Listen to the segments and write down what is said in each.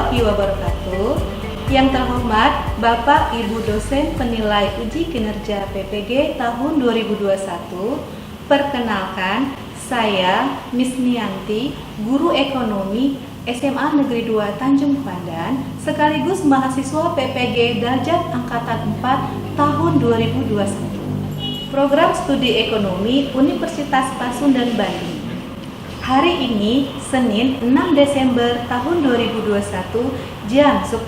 warahmatullahi wabarakatuh. Yang terhormat Bapak Ibu dosen penilai uji kinerja PPG tahun 2021. Perkenalkan, saya Miss Nianti, guru ekonomi SMA Negeri 2 Tanjung Pandan, sekaligus mahasiswa PPG Darjat Angkatan 4 tahun 2021. Program Studi Ekonomi Universitas Pasundan Bandung. Hari ini, Senin 6 Desember tahun 2021, jam 10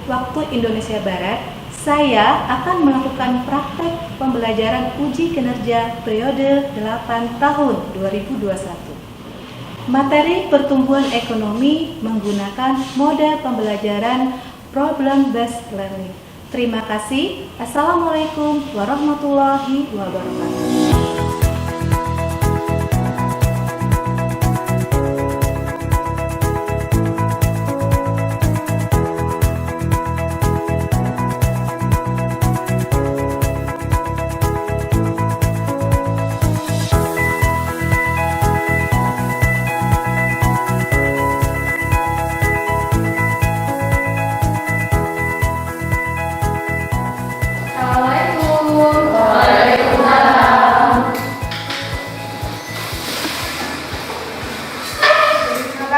waktu Indonesia Barat, saya akan melakukan praktek pembelajaran uji kinerja periode 8 tahun 2021. Materi pertumbuhan ekonomi menggunakan mode pembelajaran problem based learning. Terima kasih. Assalamualaikum warahmatullahi wabarakatuh.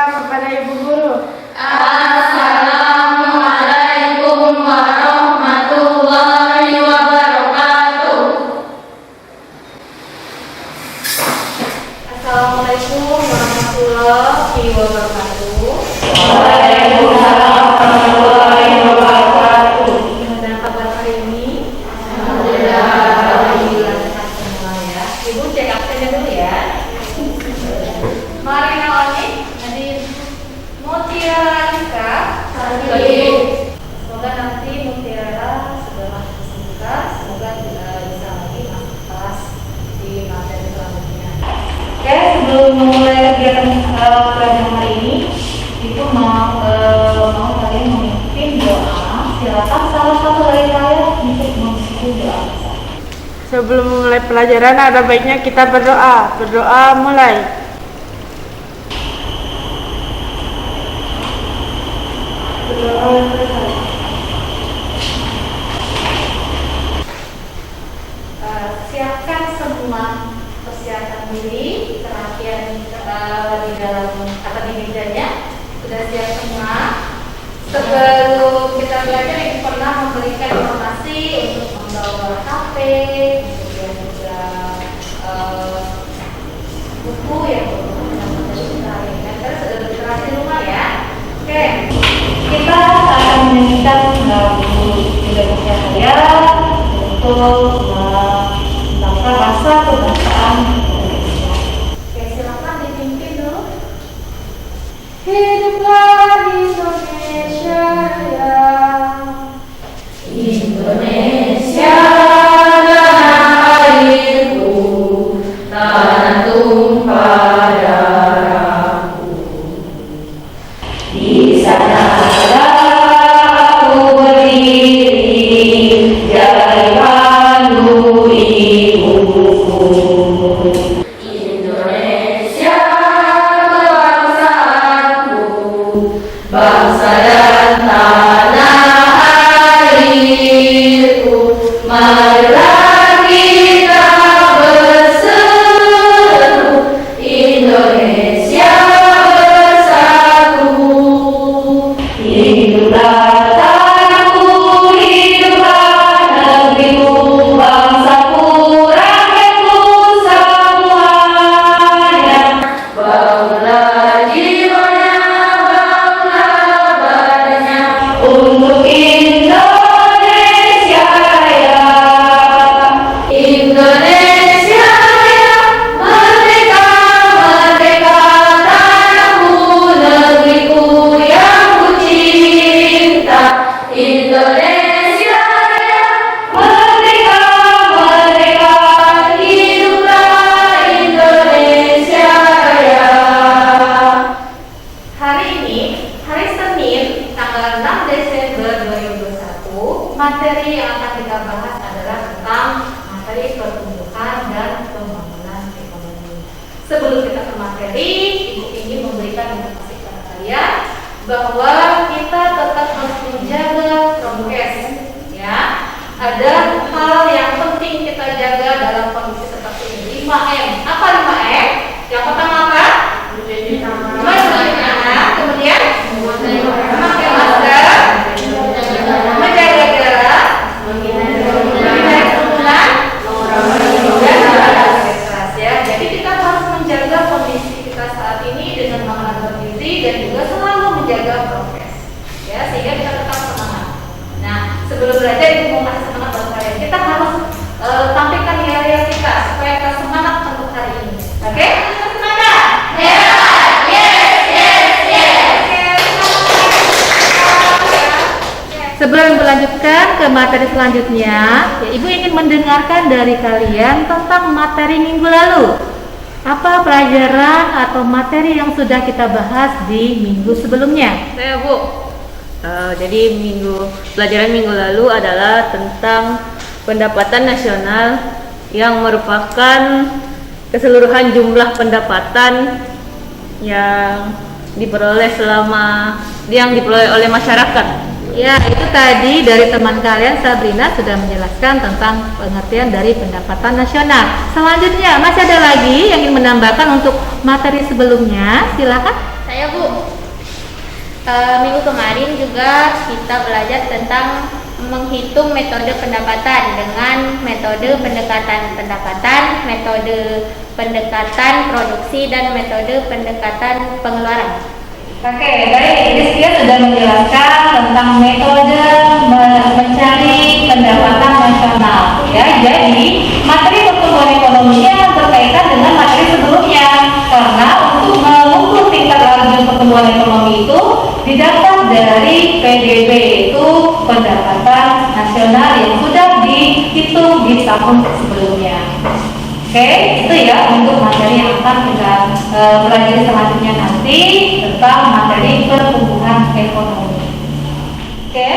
Kepada Ibu Guru. Assalamualaikum warahmatullahi wabarakatuh. Assalamualaikum warahmatullahi wabarakatuh. Waalaikumsalam warahmatullahi wabarakatuh. Gimana kabar hari ini? Alhamdulillah. Sehat semua ya. Ibu cek absennya dulu ya. Mari nawani. Mutiara Nika, semoga nanti Mutiara setelah kesembuhan, semoga bisa lagi masuk kelas di materi selanjutnya. Oke, sebelum memulai kegiatan pelajaran hari ini, Ibu mau kalian memimpin doa. Silakan salah satu dari kalian untuk memimpin doa. Sebelum memulai pelajaran ada baiknya kita berdoa. Berdoa mulai. Siapkan semua persiapan diri, perhatian di dalam atau di mejanya sudah siap semua. Sebelum kita belajar, Ibu pernah memberikan informasi untuk membawa HP, kemudian juga buku yang karena sudah berinteraksi di rumah ya. Oke, kita akan menyanyikan lagu Indonesia Raya untuk tentang rasa kebangsaan Indonesia. Oke, silakan dipimpin dulu. Hiduplah Indonesia Raya. Indonesia tanah airku, tanah tumpah darahku. Di sana aku berdiri, jadi pandu ibuku. Indonesia bangsaku, bangsa dan tanah airku. Marilah kita berseru, Indonesia bersatu. Hiduplah tanahku, hiduplah negeriku, bangsaku, rakyatku semuanya. Bangunlah jiwanya, bangunlah badannya, untuk Indonesia Raya. Indonesia Raya, merdeka, merdeka, tanahku, negeriku yang ku cinta. Indonesia Raya, merdeka, merdeka, hiduplah Indonesia Raya. Hari ini, hari Senin, tanggal 6 Desember 2021, materi yang akan kita bahas adalah tentang materi pertumbuhan dan pembangunan ekonomi. Sebelum kita ke materi, Ibu ingin memberikan informasi kepada kalian bahwa kita tetap harus menjaga prokes, ya. Ada hal yang penting kita jaga dalam kondisi seperti ini. 5M. Apa 5M? Yang pertama apa? Mencuci tangan. Kemudian memakai masker, menjaga jarak, menghindari kerumunan, dan beraktivitas, ya. Jadi kita harus menjaga kondisi kita saat ini dengan makanan bergizi dan juga selalu menjaga prokes, ya, sehingga kita tetap semangat. Nah, sebelum belajar ibu mau kasih semangat buat kalian. Kita harus tampilkan nilai kita supaya kita semangat untuk hari ini. Oke? Semangat. Sebelum melanjutkan ke materi selanjutnya, ya, Ibu ingin mendengarkan dari kalian tentang materi minggu lalu. Apa pelajaran atau materi yang sudah kita bahas di minggu sebelumnya? Saya Bu. Jadi pelajaran minggu lalu adalah tentang pendapatan nasional yang merupakan keseluruhan jumlah pendapatan yang diperoleh oleh masyarakat. Ya, itu tadi dari teman kalian Sabrina sudah menjelaskan tentang pengertian dari pendapatan nasional. Selanjutnya masih ada lagi yang ingin menambahkan untuk materi sebelumnya? Silakan. Saya Bu. Minggu kemarin juga kita belajar tentang menghitung metode pendapatan dengan metode pendekatan pendapatan, metode pendekatan produksi, dan metode pendekatan pengeluaran. Oke, baik. Rizkia sudah menjelaskan tentang metode mencari pendapatan nasional. Ya, jadi materi pertumbuhan ekonominya berkaitan dengan materi sebelumnya. Karena untuk mengukur tingkat laju pertumbuhan ekonomi itu didapat dari PDB, itu pendapatan nasional yang sudah dihitung di tahun sebelumnya. Oke, itu ya untuk materi yang akan kita pelajari selanjutnya nanti tentang materi pertumbuhan ekonomi. Oke,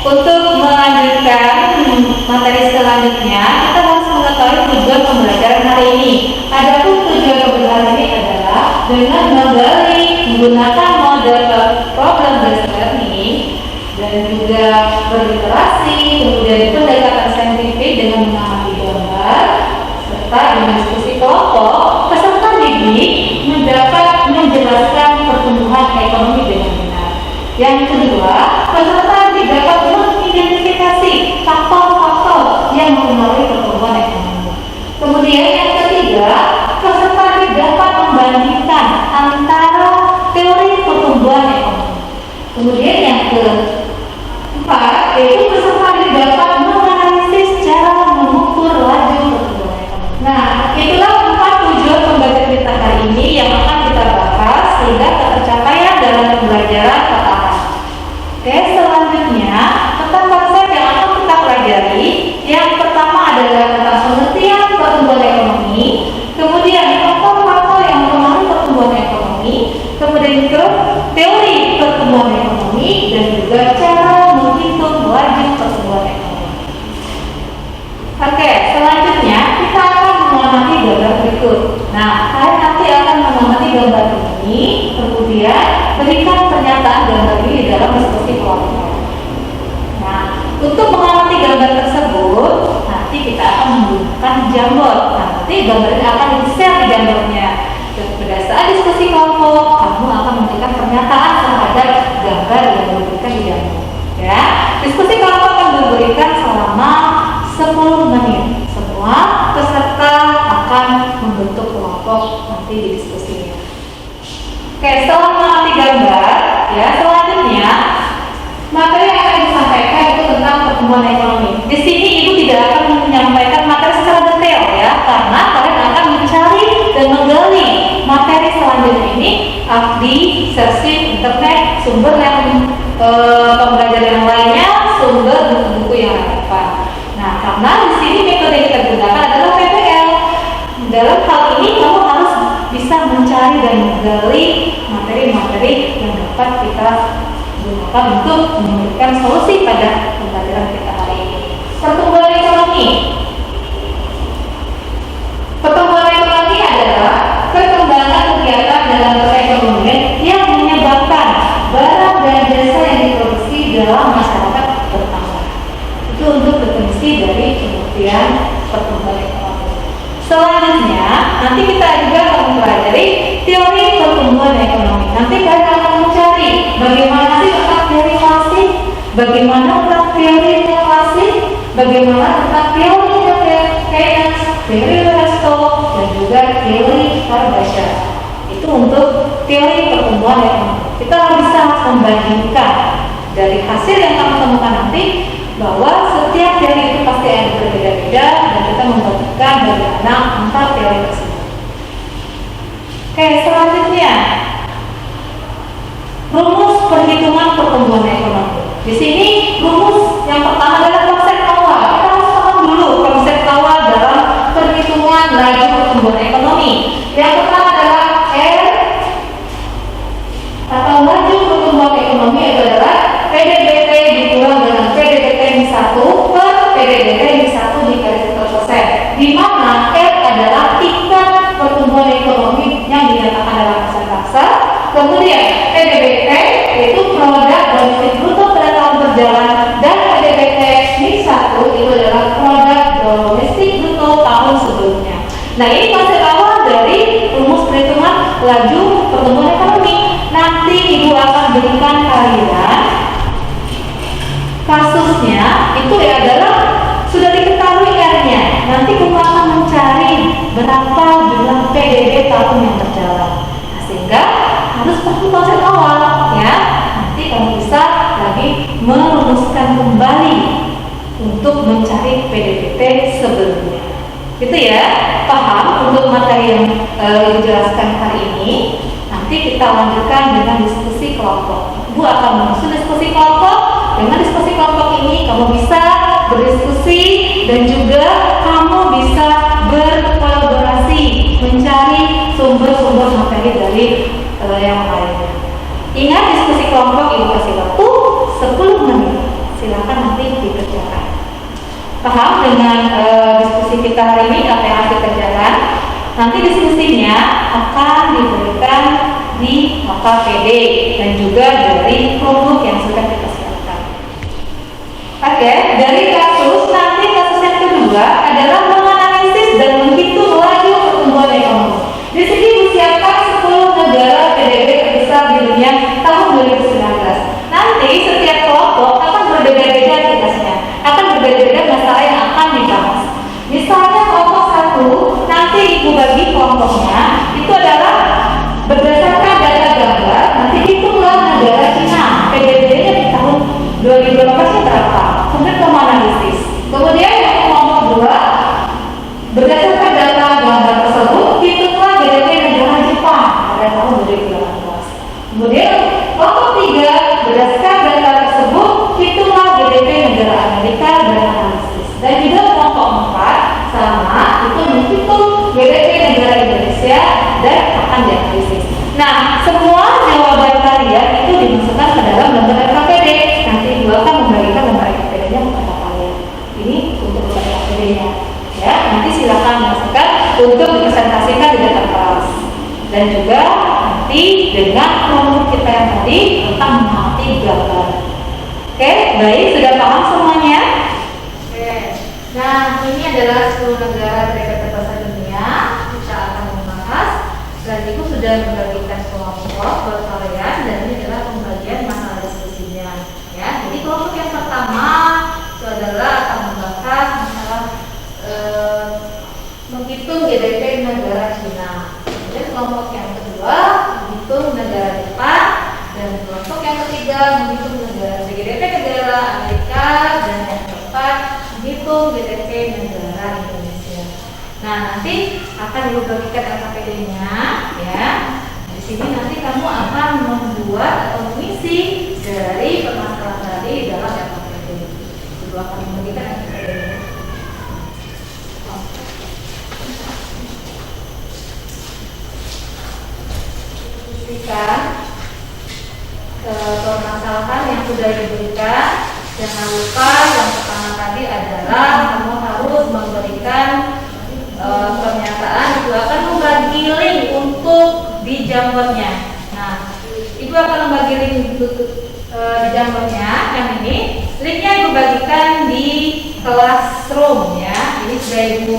untuk melanjutkan materi selanjutnya, kita harus mengetahui tujuan pembelajaran hari ini. Adapun tujuan pembelajaran ini adalah dengan menggali menggunakan model problem based learning dan juga berliterasi, kemudian pendekatan saintifik dengan mengamati gambar, serta dengan diskusi kelompok, peserta didik mendapat menjelaskan pertumbuhan ekonomi dengan benar. Yang kedua, peserta didik dapat mengidentifikasi faktor-faktor yang mempengaruhi pertumbuhan ekonomi. Kemudian yang ketiga, peserta didik dapat membandingkan antara teori pertumbuhan ekonomi. Kemudian yang keempat, yaitu peserta didik dapat menganalisis cara mengukur laju pertumbuhan ekonomi. Nah, itulah 4 tujuan pembelajaran kita hari ini yang akan kita bahas sehingga tercapaian dalam pembelajaran KKH. Oke, selanjutnya tentang konsep yang akan kita pelajari. Yang pertama adalah tentang pengertian pertumbuhan ekonomi, kemudian faktor-faktor yang mempengaruhi pertumbuhan ekonomi, kemudian teori pertumbuhan ekonomi, dan juga cara menghitung laju pertumbuhan ekonomi. Oke, selanjutnya kita akan mengamati gambar berikut. Nah, saya nanti akan mengamati gambar ini, kemudian berikan pernyataan gambar ini di dalam diskusi kelompok. Nah, untuk mengamati gambar tersebut, nanti kita akan menggunakan Jamboard. Nah, nanti gambar ini akan di-share di Jamboardnya. Dan pada saat diskusi kelompok, kamu akan memberikan pernyataan terhadap gambar yang diberikan di Jamboard. Ya, diskusi kelompok akan diberikan selama 10 menit. Semua peserta akan membentuk kelompok nanti di diskusinya. Oke, setelah mengamati gambar, ya, selanjutnya materi yang akan disampaikan itu tentang pertumbuhan ekonomi. Di sini Ibu tidak akan menyampaikan materi secara detail, ya, karena kalian akan mencari dan menggali materi selanjutnya ini di searching internet, sumber yang pembelajaran yang lainnya, sumber buku-buku yang relevan. Nah, karena di sini metode yang kita gunakan adalah PPL. Dalam hal ini kamu harus bisa mencari dan menggali materi-materi yang dapat kita gunakan untuk memberikan solusi pada pembelajaran kita hari ini. Pertumbuhan ekonomi. Pertumbuhan ekonomi adalah perkembangan kegiatan dalam perekonomian yang menyebabkan barang Bagaimana tentang teori relasi, bagaimana tentang teori Keynes, teori Aristo, dan juga teori Kardashev. Itu untuk teori pertumbuhan ekonomi. Kita bisa membandingkan dari hasil yang kamu temukan nanti bahwa setiap teori itu pasti ada berbeda-beda dan kita membandingkan bagaimana antar teori tersebut. Oke, selanjutnya rumus perhitungan pertumbuhan ekonomi. Di sini rumus yang pertama adalah konsep awal. Kita harus paham dulu konsep awal dalam perhitungan laju pertumbuhan ekonomi. Yang pertama adalah R atau laju pertumbuhan ekonomi adalah PDBT dikurang dengan PDBT min 1 per PDBT min 1 dikali 100%, di mana R adalah tingkat pertumbuhan ekonomi yang dinyatakan dalam persentase. Kemudian PDBT yaitu produk domestik bruto pada tahun berjalan, dan PDBT min 1 itu adalah produk domestik bruto tahun sebelumnya. Nah, ini konsep awal dari rumus perhitungan laju pertumbuhan ekonomi. Nanti Ibu akan berikan kalian kasusnya, itu adalah sudah diketahui R-nya. Nanti kamu akan mencari berapa jumlah PDB tahun yang berjalan. Nah, sehingga harus paham konsep awal ya. Nanti kamu bisa lagi merumuskan kembali untuk mencari PDBT sebelumnya. Gitu ya, paham untuk materi yang dijelaskan hari ini. Nanti kita lanjutkan dengan diskusi kelompok. Ibu akan menyusun diskusi kelompok. Dengan diskusi kelompok ini kamu bisa berdiskusi dan juga kamu bisa berkolaborasi mencari sumber-sumber materi dari yang lainnya. Ingat, diskusi kelompok Ibu kasih waktu 10 menit. Silakan nanti dikerjakan. Paham dengan diskusi kita hari ini apa yang harus dikerjakan? Nanti diskusinya akan diberikan di KPD dan juga dari kelompok yang sudah kita siapkan. Oke, dari kasus nanti kasus yang kedua adalah menganalisis dan menghitung laju pertumbuhan ekonomi. Di sini disiapkan 10 negara PDB terbesar di dunia tahun 2019. Nanti setiap kelompok akan berbeda-beda tugasnya, akan berbeda-beda masalah yang akan dibahas. Misalnya kelompok 1, nanti Ibu bagi kelompoknya itu adalah berdasarkan data gambar. Nanti hitunglah negara Cina PDB-nya di tahun 2018 berapa, kemudian kamu analisis. Kemudian yang kelompok 2, berdasarkan data gambar tersebut hitunglah GDP negara Jepang pada tahun 2018. Kemudian kelompok 3, berdasarkan data tersebut hitunglah GDP negara Amerika dan analisis. Dan juga kelompok 4 sama, itu menghitung GDP negara Indonesia dan akan dianalisis. Nah, semua jawaban kalian itu dimasukkan ke dalam lembar KPD. Nanti Ibu akan membagikan lembar KPD-nya kepada kalian. Ini untuk lembar KPD-nya. Ya, nanti silakan masukkan untuk dipresentasikan di data kelas. Dan juga nanti dengan kelompok kita yang tadi akan mengamati gambar. Oke, baik, sudah paham semuanya? Oke. Nah, ini adalah 10 negara terbesar dunia. Kita akan membahas. Dan Ibu sudah membagikan kelompok buat kalian, dan ini adalah pembagian masalah diskusinya. Ya, jadi kelompok yang pertama itu adalah akan membahas masalah menghitung GDP negara Cina. Kemudian kelompok yang kedua menghitung negara Jepang, dan kelompok yang ketiga menghitung negara GDP negara Amerika, dan yang keempat menghitung GDP negara Indonesia. Nah, nanti akan dibagikan LKPD-nya ya. Di sini nanti kamu akan membuat atau mengisi dari permasalahan tadi dalam LKPD. Ibu akan membagikan LKPD-nya. Diskusikan permasalahan yang sudah diberikan. Jangan lupa yang pertama tadi adalah kamu harus memberikan pernyataan. Ibu akan membagi link untuk di Jambornya. Nah, Ibu akan membagi link untuk di Jambornya. Yang ini linknya Ibu bagikan di Classroom ya. Ini sudah Ibu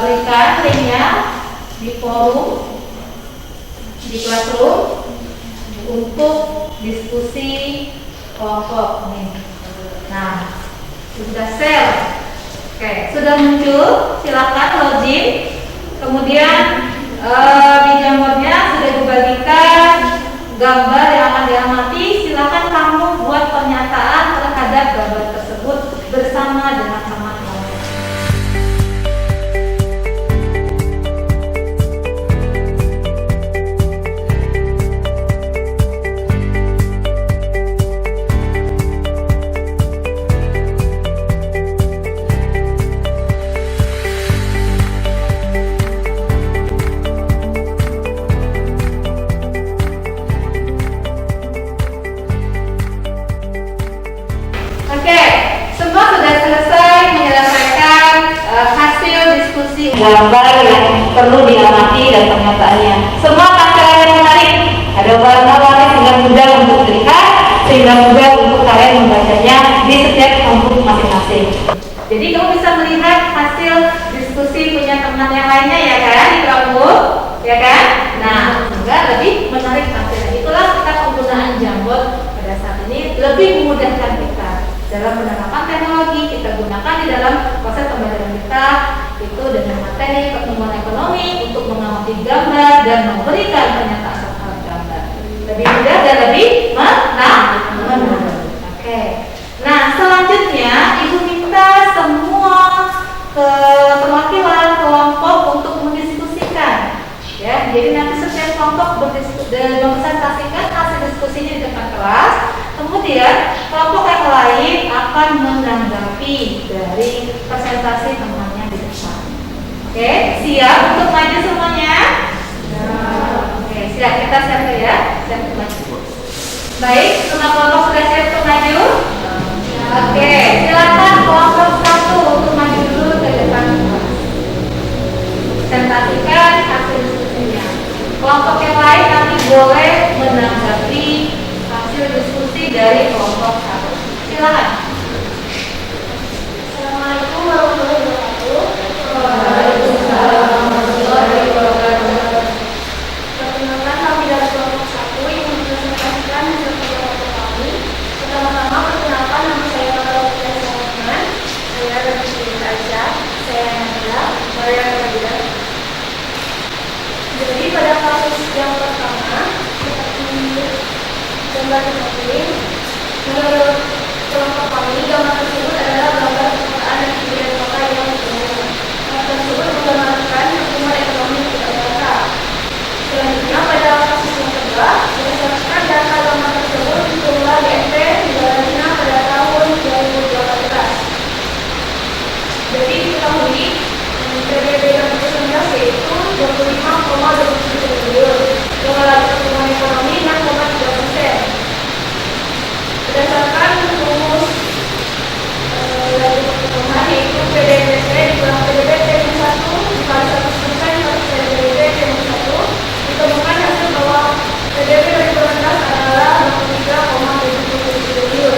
berikan linknya di forum di Classroom untuk diskusi kelompok nih. Nah, sudah share. Oke, sudah muncul. Silakan login. Kemudian di jambornya sudah dibagikan gambar yang akan diamati. Silakan kamu buat pernyataan terhadap gambar tersebut bersama dengan teman-teman. Oke, semua sudah selesai menyelesaikan hasil diskusi gambar yang perlu diamati dan pernyataannya. Semua tampilan yang menarik, ada warna-warni sehingga mudah untuk dilihat, sehingga mudah untuk kalian membacanya di setiap kelompok masing-masing. Jadi kamu bisa melihat hasil diskusi punya teman yang lainnya ya kan di kelompok, ya kan? Nah, sehingga lebih menarik tampilan. Itulah kita penggunaan Jamboard pada saat ini lebih memudahkan kita dalam penerapan teknologi. Kita gunakan di dalam proses pembelajaran kita itu dengan materi pertumbuhan ekonomi untuk mengamati gambar dan memberikan pernyataan terhadap gambar. Lebih mudah dan lebih menarik. Oke. Nah, selanjutnya ibu minta semua perwakilan kelompok untuk mendiskusikan. Ya, jadi nanti setiap kelompok mempresentasikan hasil diskusinya di depan kelas. Kemudian kelompok yang lain akan menanggapi dari presentasi temannya di depan. Oke, siap untuk maju semuanya? Oke, siap, kita siap ya. Siap untuk maju. Baik, semua kelompok sudah siap untuk maju? Oke, silakan kelompok 1 untuk maju dulu ke depan kelas. Presentasikan hasil diskusinya. Kelompok yang lain nanti boleh menanggapi hasil diskusi dari kelompok 1. Silakan. Assalamualaikum warahmatullahi wabarakatuh. Waalaikumsalam warahmatullahi wabarakatuh. Perkenalkan, kami dari kelompok 1 yang mempresentasikan hasil kelompok kami. Pertama-tama perkenalkan, nama saya Nurul Rahman. Saya dari Siti Aisyah. Saya Nabila. Saya Nabila. Jadi pada kasus yang pertama, seperti gambar ini, menurut kelompok kami, gambar tersebut adalah gambar perkotaan dan kemudian kota yang berbeda. Gambar tersebut menggambarkan pertumbuhan ekonomi yang tidak merata. Selanjutnya, pada kasus yang kedua, berdasarkan data gambar tersebut jumlah DP negara Cina pada tahun 2018. Jadi diketahui PDB 2019 yaitu 25,27 triliun. Dengan laju pertumbuhan ekonomi 6,3%. Berdasarkan rumus laju pertumbuhan yaitu PDB dikurang PDB T-1 dikali 100% plus PDB T-1, ditemukan hasil bahwa PDB 2018 adalah 63,77 triliun.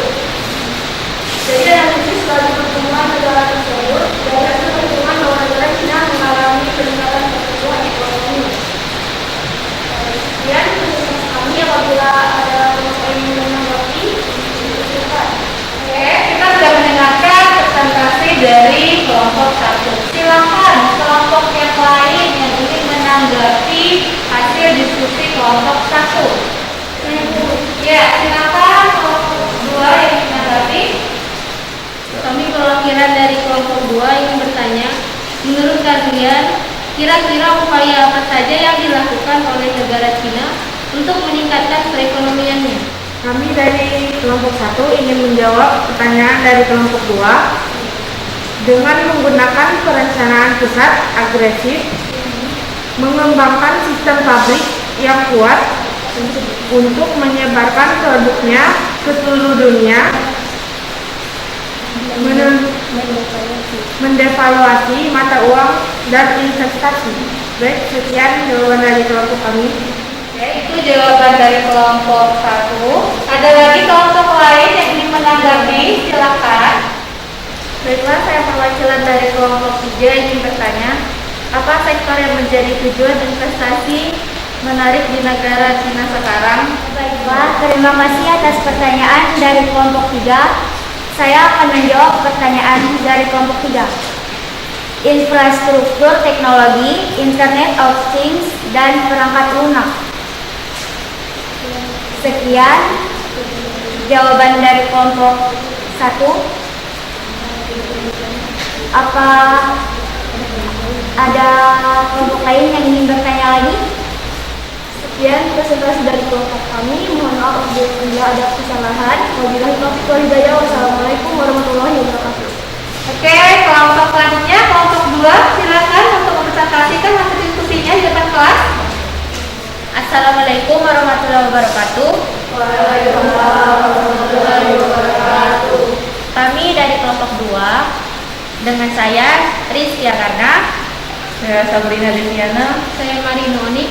Jadi analisis laju pertumbuhan negara tersebut dari hasil perhitungan bahwa negara Cina mengalami peningkatan pertumbuhan ekonomi. Sekian penjelasan kami. Apabila ada pertanyaan yang menanggapi, silakan. Oke, kita sudah mendengarkan presentasi dari kelompok 1. Silakan kelompok yang lain yang ingin menanggapi hasil diskusi kelompok 1. Ya, silakan kelompok 2 yang ingin menanggapi. Kami perwakilan dari kelompok 2 ingin bertanya, menurut kalian, kira-kira upaya apa saja yang dilakukan oleh negara Cina untuk meningkatkan perekonomiannya? Kami dari kelompok 1 ingin menjawab pertanyaan dari kelompok 2 dengan menggunakan perencanaan pusat agresif, mengembangkan sistem pabrik yang kuat untuk menyebarkan produknya ke seluruh dunia, mendevaluasi mata uang dan investasi. Baik, sekian jawaban dari kelompok kami. Oke, itu jawaban dari kelompok 1. Ada lagi kelompok lain yang ingin menanggapi? Silakan. Baiklah, saya perwakilan dari kelompok 3 ingin bertanya, apa sektor yang menjadi tujuan investasi menarik di negara Cina sekarang? Baik, Wah, terima kasih atas pertanyaan dari kelompok 3. Saya akan menjawab pertanyaan dari kelompok 3. Infrastruktur teknologi, Internet of Things, dan perangkat lunak. Sekian jawaban dari kelompok 1. Apa ada kelompok lain yang ingin bertanya lagi? Sekian presentasi dari kelompok kami. Mohon maaf apabila ada kesalahan. Wabillahi taufiq wal hidayah. Wassalamualaikum warahmatullahi wabarakatuh. Oke, kelompok selanjutnya, kelompok 2, silakan untuk mempresentasikan hasil diskusinya di depan kelas. Assalamualaikum warahmatullahi wabarakatuh. Kami dari kelompok 2 dengan saya Rizky Akarna, Saya Sabrina Demiana. saya Marinoni.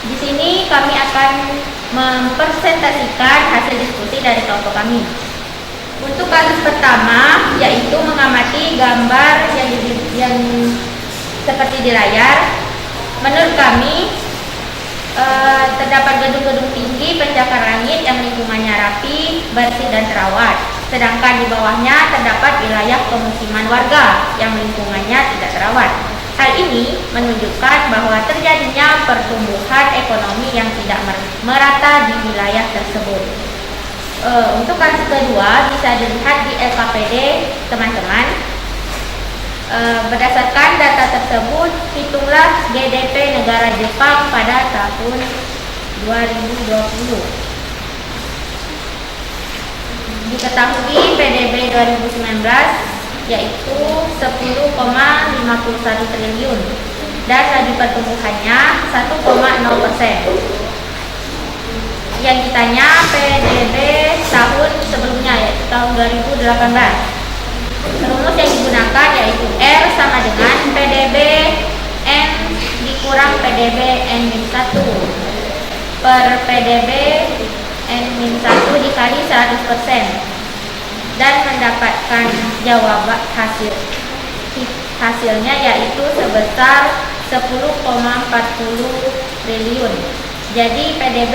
Di sini kami akan mempresentasikan hasil diskusi dari kelompok kami. Untuk kasus pertama, yaitu mengamati gambar yang seperti di layar. Menurut kami, terdapat gedung-gedung tinggi pencakar langit yang lingkungannya rapi, bersih dan terawat. Sedangkan di bawahnya terdapat wilayah pemukiman warga yang lingkungannya tidak terawat. Hal ini menunjukkan bahwa terjadinya pertumbuhan ekonomi yang tidak merata di wilayah tersebut. Untuk kasus kedua bisa dilihat di LKPD teman-teman. Berdasarkan data tersebut, hitunglah GDP negara Jepang pada tahun 2020. Diketahui PDB 2019 yaitu 10,51 triliun dan laju pertumbuhannya 1,0%. Yang ditanya PDB tahun sebelumnya yaitu tahun 2018. Rumus yang digunakan yaitu R sama dengan PDB N dikurang PDB N-1 per PDB N-1 dikali 100% dan mendapatkan jawaban hasilnya yaitu sebesar 10,40 triliun. Jadi PDB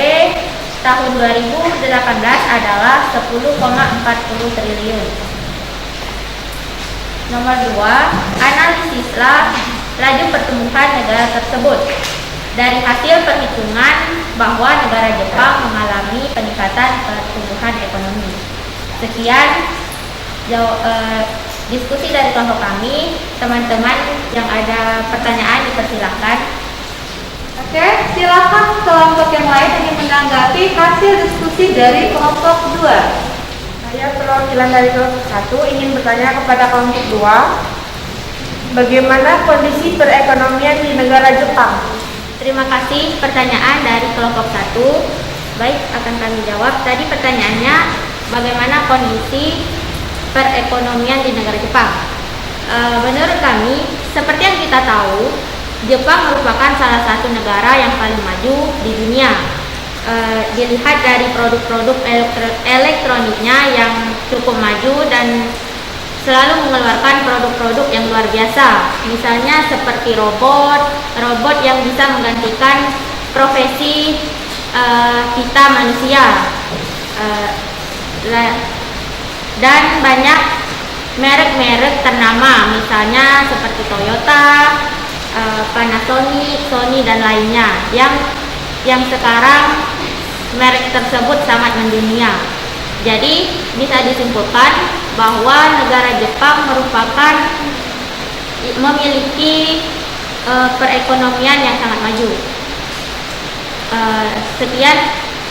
tahun 2018 adalah 10,40 triliun. Nomor 2, analisislah laju pertumbuhan negara tersebut. Dari hasil perhitungan bahwa negara Jepang mengalami peningkatan pertumbuhan ekonomi. Sekian diskusi dari kelompok kami. Teman-teman yang ada pertanyaan dipersilahkan. Oke, silakan kelompok yang lain ingin menanggapi hasil diskusi dari kelompok 2. Saya perwakilan dari kelompok 1 ingin bertanya kepada kelompok 2, bagaimana kondisi perekonomian di negara Jepang? Terima kasih pertanyaan dari kelompok 1. Baik, akan kami jawab. Tadi pertanyaannya, bagaimana kondisi perekonomian di negara Jepang? Menurut kami, seperti yang kita tahu, Jepang merupakan salah satu negara yang paling maju di dunia. Dilihat dari produk-produk elektroniknya yang cukup maju dan selalu mengeluarkan produk-produk yang luar biasa. Misalnya seperti robot yang bisa menggantikan profesi kita manusia. Dan banyak merek-merek ternama, misalnya seperti Toyota, Panasonic, Sony dan lainnya yang sekarang merek tersebut sangat mendunia. Jadi bisa disimpulkan bahwa negara Jepang memiliki perekonomian yang sangat maju. Sekian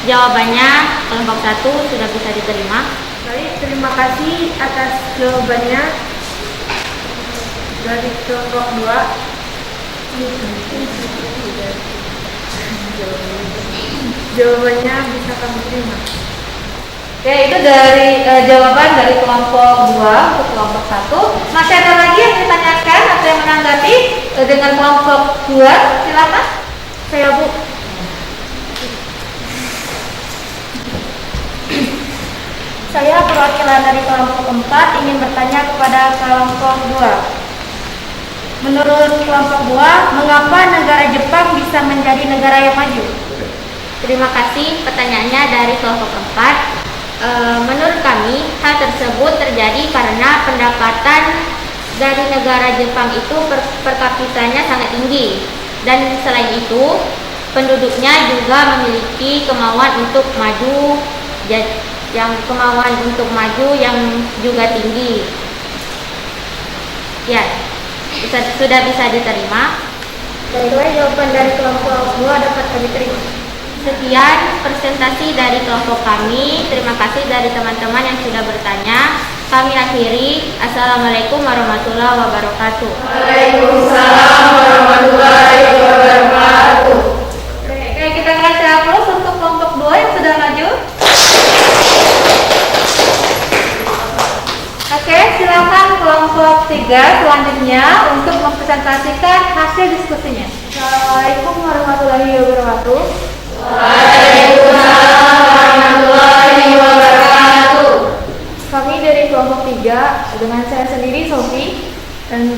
jawabannya, kelompok 1 sudah bisa diterima. Baik, terima kasih atas jawabannya dari kelompok 2. Jawabannya bisa kami terima. Oke, itu dari jawaban dari kelompok 2 untuk kelompok 1. Masih ada lagi yang ditanyakan atau yang menanggapi dengan kelompok 2? Silakan. Saya Bu. Saya perwakilan dari kelompok 4 ingin bertanya kepada kelompok 2. Menurut kelompok 2, mengapa negara Jepang bisa menjadi negara yang maju? Terima kasih. Pertanyaannya dari kelompok 4. Menurut kami, hal tersebut terjadi karena pendapatan dari negara Jepang itu per kapitanya sangat tinggi. Dan selain itu, penduduknya juga memiliki kemauan untuk maju, yang juga tinggi. Ya, sudah bisa diterima. Baiklah, jawaban dari kelompok 2 dapat kami terima. Sekian presentasi dari kelompok kami. Terima kasih dari teman-teman yang sudah bertanya. Kami akhiri. Assalamualaikum warahmatullahi wabarakatuh. Waalaikumsalam warahmatullahi wabarakatuh. Oke, kita kasih aplaus untuk kelompok 2 yang sudah maju. Oke, silakan kelompok 3 selanjutnya untuk mempresentasikan hasil diskusinya. Assalamualaikum warahmatullahi wabarakatuh. Waalaikumsalam warahmatullahi wabarakatuh. Kami dari kelompok 3 dengan saya sendiri Sofi dan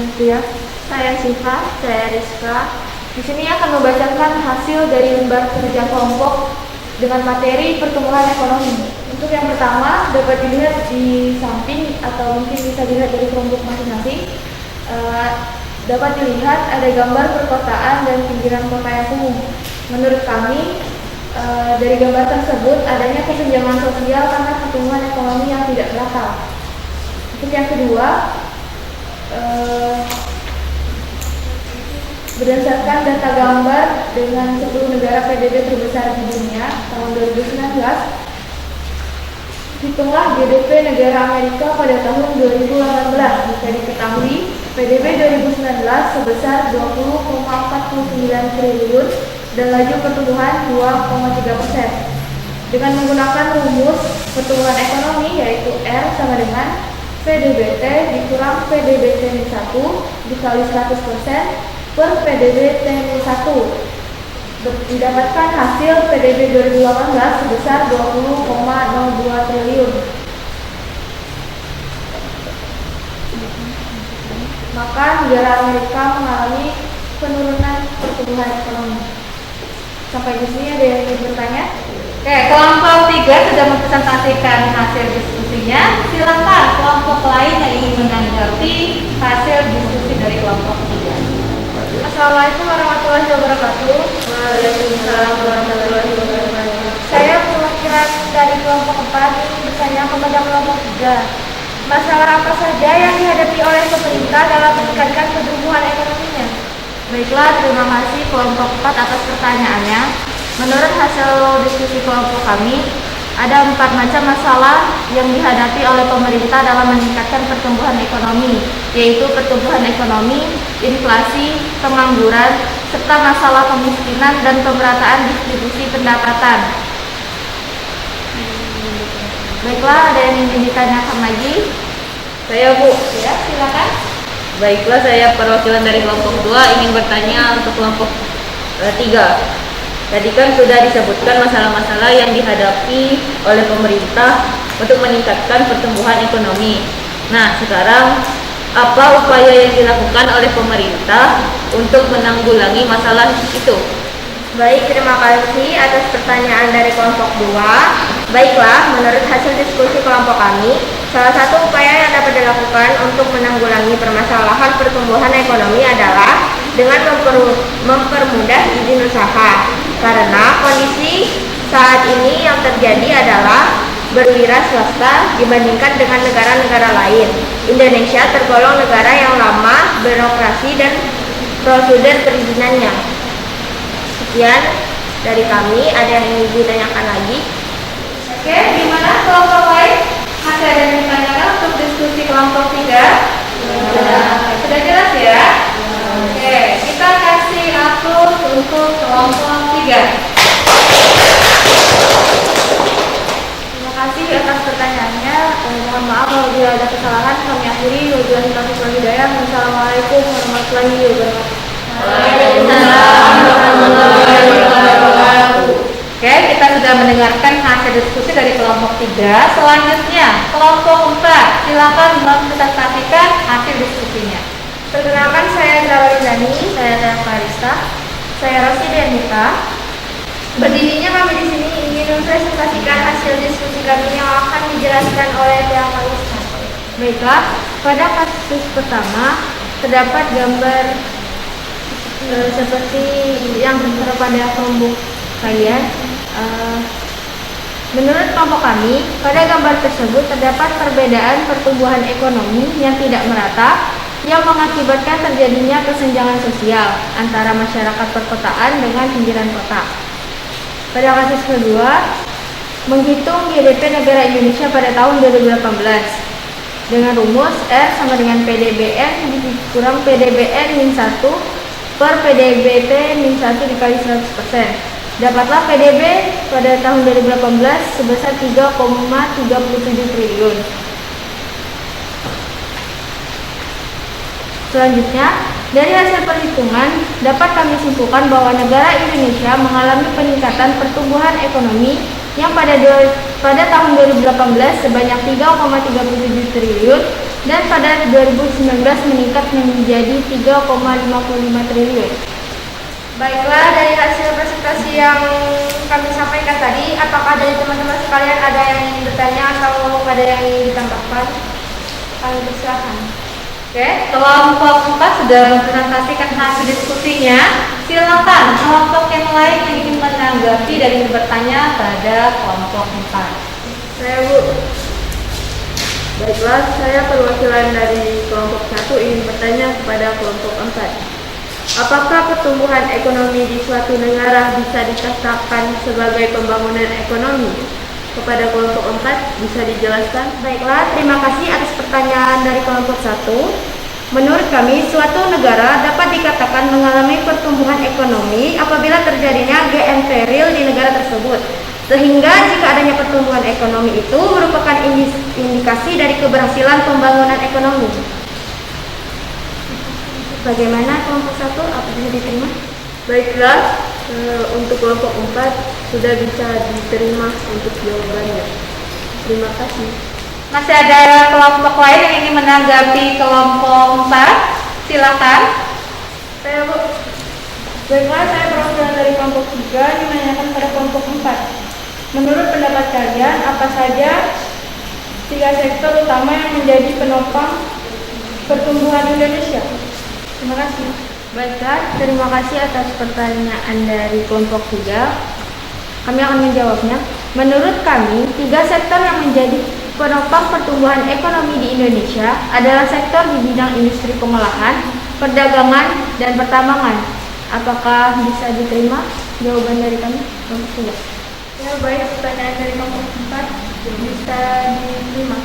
saya Siva, saya Rizka. Di sini akan membacakan hasil dari lembar kerja kelompok dengan materi pertumbuhan ekonomi. Untuk yang pertama dapat dilihat di samping atau mungkin bisa dilihat dari kelompok masing-masing. Dapat dilihat ada gambar perkotaan dan pinggiran kota yang kumuh. Menurut kami, dari gambar tersebut adanya kesenjangan sosial karena pertumbuhan ekonomi yang tidak merata. Untuk yang kedua, berdasarkan data gambar dengan 10 negara PDB terbesar di dunia tahun 2019, hitunglah GDP negara Amerika pada tahun 2018. Bisa diketahui PDB 2019 sebesar 20,49 triliun dan laju pertumbuhan 2,3%. Dengan menggunakan rumus pertumbuhan ekonomi yaitu R sama dengan PDBT dikurang PDBT-1 dikali 100% per PDBT-1. Didapatkan hasil PDB 2018 sebesar 20,02 triliun. Maka negara Amerika mengalami penurunan pertumbuhan ekonomi. Sampai di sini ada yang ingin bertanya? Oke, kelompok 3 sudah mempresentasikan hasil diskusinya. Silakan kelompok lain yang ingin menanggapi hasil diskusi dari kelompok 3. Assalamualaikum warahmatullahi wabarakatuh. Waalaikumsalam warahmatullahi wabarakatuh. Saya perwakilan dari kelompok 4 ingin bertanya kepada kelompok 3. Masalah apa saja yang dihadapi oleh pemerintah dalam meningkatkan pertumbuhan ekonominya? Baiklah, terima kasih kelompok 4 atas pertanyaannya. Menurut hasil diskusi kelompok kami, ada 4 macam masalah yang dihadapi oleh pemerintah dalam meningkatkan pertumbuhan ekonomi, yaitu pertumbuhan ekonomi, inflasi, pengangguran, serta masalah kemiskinan dan pemerataan distribusi pendapatan. Baiklah, ada yang ingin ditanyakan lagi? Saya Bu. Ya, silakan. Baiklah, saya perwakilan dari kelompok 2 ingin bertanya untuk kelompok 3. Tadi kan sudah disebutkan masalah-masalah yang dihadapi oleh pemerintah untuk meningkatkan pertumbuhan ekonomi. Nah, sekarang apa upaya yang dilakukan oleh pemerintah untuk menanggulangi masalah itu? Baik, terima kasih atas pertanyaan dari kelompok 2. Baiklah, menurut hasil diskusi kelompok kami, salah satu upaya yang dapat dilakukan untuk menanggulangi permasalahan pertumbuhan ekonomi adalah dengan mempermudah izin usaha. Karena kondisi saat ini yang terjadi adalah berwira swasta dibandingkan dengan negara-negara lain. Indonesia tergolong negara yang lama birokrasi dan prosedur perizinannya. Sekian dari kami. Ada yang ingin ditanyakan lagi? Oke, gimana kelompok lain? Masih ada yang ditanyakan untuk diskusi kelompok 3? Sudah jelas ya? Oke, kita kasih aplaus untuk kelompok 3. Terima kasih atas pertanyaannya. Mohon maaf apabila ada kesalahan. Kami akhiri. Wabillahi taufiq wal hidayah. Wassalamualaikum warahmatullahi wabarakatuh. Waalaikumsalam warahmatullahi wabarakatuh. Oke, kita sudah mendengarkan hasil diskusi dari kelompok 3. Selanjutnya, kelompok 4. Silakan mempresentasikan hasil diskusinya. Perkenalkan, saya Zara Lindani, saya Farista, saya Rosi Denita. Berdirinya kami di sini ingin mempresentasikan hasil diskusi kami yang akan dijelaskan oleh pihak Kalistan. Baiklah, pada kasus pertama terdapat gambar seperti yang tertera pada kelompok kalian. Menurut kelompok kami, pada gambar tersebut terdapat perbedaan pertumbuhan ekonomi yang tidak merata yang mengakibatkan terjadinya kesenjangan sosial antara masyarakat perkotaan dengan pinggiran kota. Pada kasus kedua, menghitung GDP negara Indonesia pada tahun 2018 dengan rumus R sama dengan PDBN dikurang PDBN min 1 per PDBT min 1 dikali 100%. Dapatlah PDB pada tahun 2018 sebesar 3,37 triliun. Selanjutnya, dari hasil perhitungan dapat kami simpulkan bahwa negara Indonesia mengalami peningkatan pertumbuhan ekonomi yang pada tahun 2018 sebanyak 3,37 triliun dan pada 2019 meningkat menjadi 3,55 triliun. Baiklah, dari hasil presentasi yang kami sampaikan tadi, apakah dari teman-teman sekalian ada yang ingin bertanya atau ada yang ingin ditambahkan? Kami persilakan. Oke, kelompok 4 sudah mempresentasikan hasil diskusinya. Silakan kelompok yang lain yang ingin menanggapi dan ingin bertanya pada kelompok 4. Saya, Bu. Baiklah, saya perwakilan dari kelompok 1 ingin bertanya kepada kelompok 4. Apakah pertumbuhan ekonomi di suatu negara bisa dikatakan sebagai pembangunan ekonomi? Kepada kelompok 4 bisa dijelaskan? Baiklah, terima kasih atas pertanyaan dari kelompok 1. Menurut kami, suatu negara dapat dikatakan mengalami pertumbuhan ekonomi apabila terjadinya GNP real di negara tersebut. Sehingga jika adanya pertumbuhan ekonomi itu merupakan indikasi dari keberhasilan pembangunan ekonomi. Bagaimana kelompok 1? Apa bisa diterima? Baiklah, untuk kelompok 4 sudah bisa diterima untuk jawabannya. Terima kasih. Masih ada kelompok lain yang ingin menanggapi kelompok 4? Silakan. Saya, Bu. Baiklah, saya perwakilan dari kelompok 3 yang menanyakan pada kelompok 4. Menurut pendapat kalian, apa saja 3 sektor utama yang menjadi penopang pertumbuhan Indonesia? Terima kasih. Baiklah, terima kasih atas pertanyaan dari kelompok 3. Kami akan menjawabnya. Menurut kami, 3 sektor yang menjadi penopang pertumbuhan ekonomi di Indonesia adalah sektor di bidang industri pengolahan, perdagangan, dan pertambangan. Apakah bisa diterima jawaban dari kami? Kelompok 3. Ya, baik, pertanyaan dari kelompok 4 bisa diterima.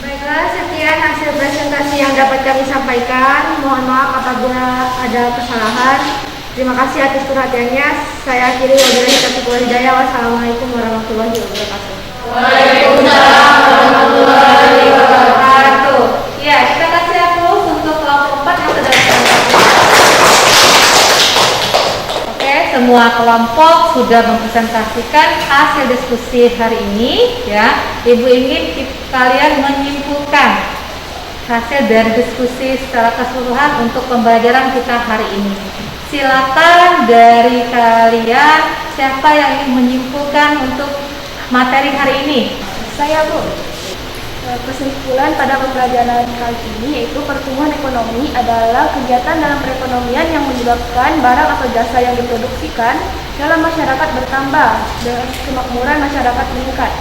Baiklah, sekian hasil presentasi yang dapat kami sampaikan. Mohon maaf apabila ada kesalahan. Terima kasih atas perhatiannya. Saya akhiri, wabillahi taufiq wal hidayah. Wassalamualaikum warahmatullahi wabarakatuh. Waalaikumsalam warahmatullahi wabarakatuh. Ya, kita kasih aplaus untuk kelompok 4 yang sudah berpresentasi. Oke, semua kelompok sudah mempresentasikan hasil diskusi hari ini. Ya, Ibu ingin kalian menyimpulkan hasil dari diskusi secara keseluruhan untuk pembelajaran kita hari ini. Silakan dari kalian siapa yang ingin menyimpulkan untuk materi hari ini? Saya, Bu. Kesimpulan pada pembelajaran kali ini yaitu pertumbuhan ekonomi adalah kegiatan dalam perekonomian yang menyebabkan barang atau jasa yang diproduksikan dalam masyarakat bertambah dan kemakmuran masyarakat meningkat.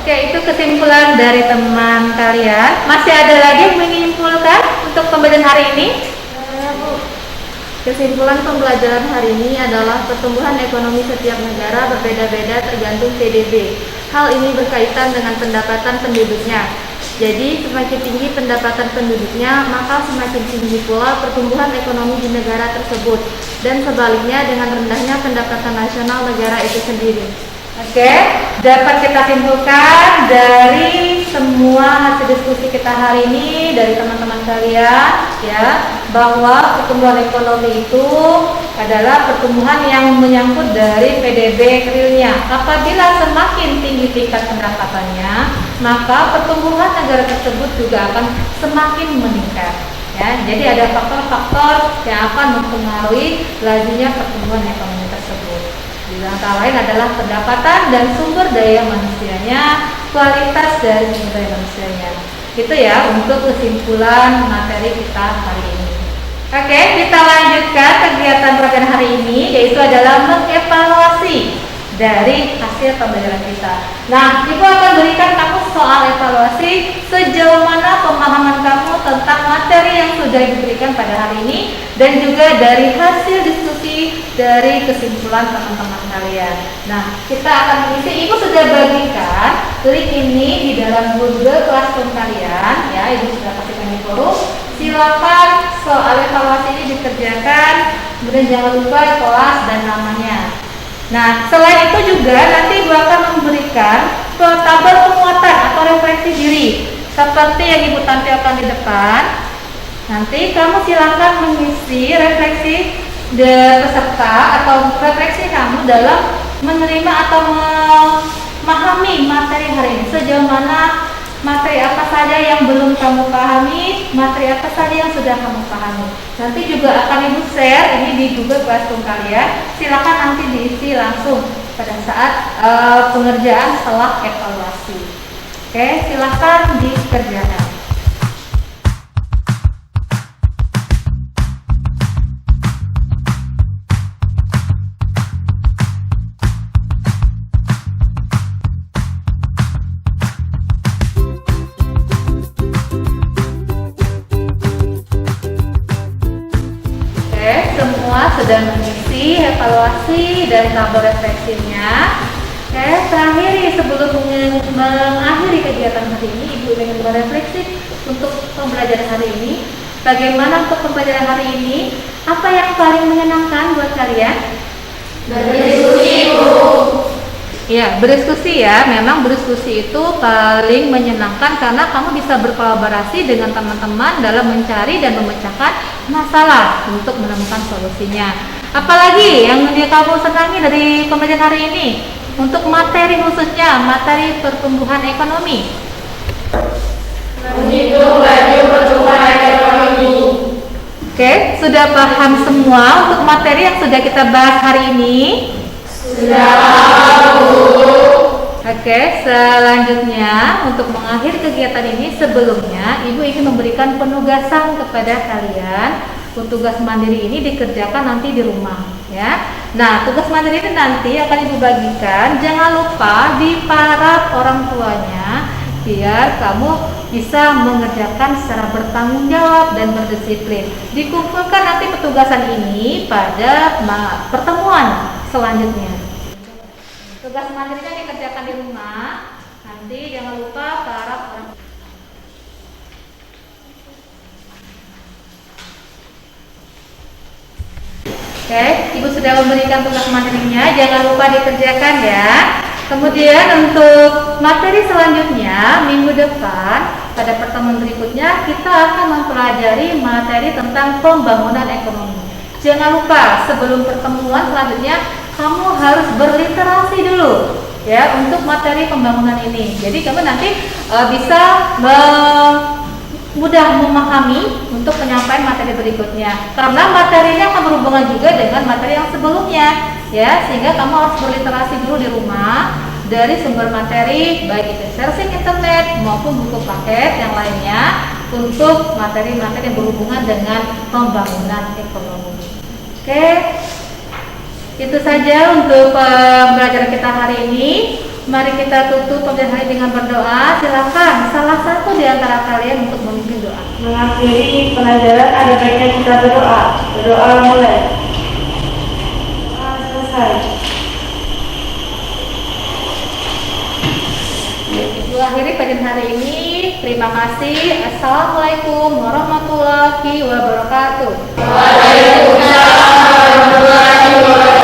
Oke, itu kesimpulan dari teman kalian. Masih ada lagi yang menyimpulkan untuk pembelajaran hari ini? Kesimpulan pembelajaran hari ini adalah pertumbuhan ekonomi setiap negara berbeda-beda tergantung PDB. Hal ini berkaitan dengan pendapatan penduduknya. Jadi, semakin tinggi pendapatan penduduknya, maka semakin tinggi pula pertumbuhan ekonomi di negara tersebut. Dan sebaliknya dengan rendahnya pendapatan nasional negara itu sendiri. Oke, dapat kita simpulkan dari semua hasil diskusi kita hari ini dari teman-teman kalian ya, bahwa pertumbuhan ekonomi itu adalah pertumbuhan yang menyangkut dari PDB realnya. Apabila semakin tinggi tingkat pendapatannya, maka pertumbuhan negara tersebut juga akan semakin meningkat. Ya, jadi ada faktor-faktor yang akan mempengaruhi lajunya pertumbuhan ekonomi tersebut. Antara lain adalah pendapatan dan sumber daya manusianya, kualitas dari sumber daya manusianya. Itu ya untuk kesimpulan materi kita hari ini. Oke, kita lanjutkan kegiatan pelajaran hari ini, yaitu adalah mengevaluasi dari hasil pembelajaran kita. Nah, Ibu akan berikan kamu soal evaluasi sejauh mana pemahaman kamu tentang materi yang sudah diberikan pada hari ini, dan juga dari hasil diskusi dari kesimpulan teman-teman kalian. Nah, kita akan mengisi. Ibu sudah bagikan link ini di dalam Google Classroom kalian, ya. Ibu sudah kasihkan di forum. Silakan soal evaluasi ini dikerjakan, kemudian jangan lupa kelas dan namanya. Nah, selain itu juga nanti Ibu akan memberikan tabel penguatan atau refleksi diri seperti yang Ibu tampilkan di depan. Nanti kamu silakan mengisi refleksi peserta atau refleksi kamu dalam menerima atau memahami materi hari ini. Sejauh mana materi apa saja yang belum kamu pahami, materi apa saja yang sudah kamu pahami. Nanti juga akan Ibu share ini di Google Classroom kalian. Silakan nanti diisi langsung pada saat pengerjaan setelah evaluasi. Oke, silakan dikerjakan. Semua sudah mengisi evaluasi dan tabel refleksinya. Oke, terakhir sebelum mengakhiri kegiatan hari ini, Ibu ingin berefleksi untuk pembelajaran hari ini. Bagaimana untuk pembelajaran hari ini? Apa yang paling menyenangkan buat kalian? Berdiskusi, Bu. Ya, berdiskusi ya. Memang berdiskusi itu paling menyenangkan karena kamu bisa berkolaborasi dengan teman-teman dalam mencari dan memecahkan masalah untuk menemukan solusinya. Apalagi yang kamu senangi dari pembelajaran hari ini? Untuk materi khususnya, materi pertumbuhan ekonomi. Menghitung laju pertumbuhan ekonomi. Oke, sudah paham semua untuk materi yang sudah kita bahas hari ini? Sudah paham, Bu. Oke, selanjutnya untuk mengakhiri kegiatan ini, sebelumnya Ibu ingin memberikan penugasan kepada kalian. Tugas mandiri ini dikerjakan nanti di rumah, ya. Nah, tugas mandiri ini nanti akan Ibu bagikan. Jangan lupa di para orang tuanya, biar kamu bisa mengerjakan secara bertanggung jawab dan berdisiplin. Dikumpulkan nanti petugasan ini pada pertemuan selanjutnya. Tugas mandirinya dikerjakan di rumah. Nanti jangan lupa para orang. Oke, Ibu sudah memberikan tugas materinya, jangan lupa dikerjakan ya. Kemudian untuk materi selanjutnya, minggu depan pada pertemuan berikutnya kita akan mempelajari materi tentang pembangunan ekonomi. Jangan lupa sebelum pertemuan selanjutnya kamu harus berliterasi dulu ya untuk materi pembangunan ini. Jadi kamu nanti bisa mudah memahami untuk penyampaian materi berikutnya, karena materinya akan berhubungan juga dengan materi yang sebelumnya ya, sehingga kamu harus berliterasi dulu di rumah dari sumber materi baik itu searching internet maupun buku paket yang lainnya untuk materi-materi yang berhubungan dengan pembangunan ekonomi. Oke, itu saja untuk pembelajaran kita hari ini. Mari kita tutup pembelajaran hari dengan berdoa. Silakan salah satu di antara kalian untuk memimpin doa. Mengakhiri pelajaran ada baiknya kita berdoa. Berdoa mulai. Doa selesai. Ibu akhiri pelajaran hari ini. Terima kasih. Assalamualaikum warahmatullahi wabarakatuh. Waalaikumsalam warahmatullahi wabarakatuh.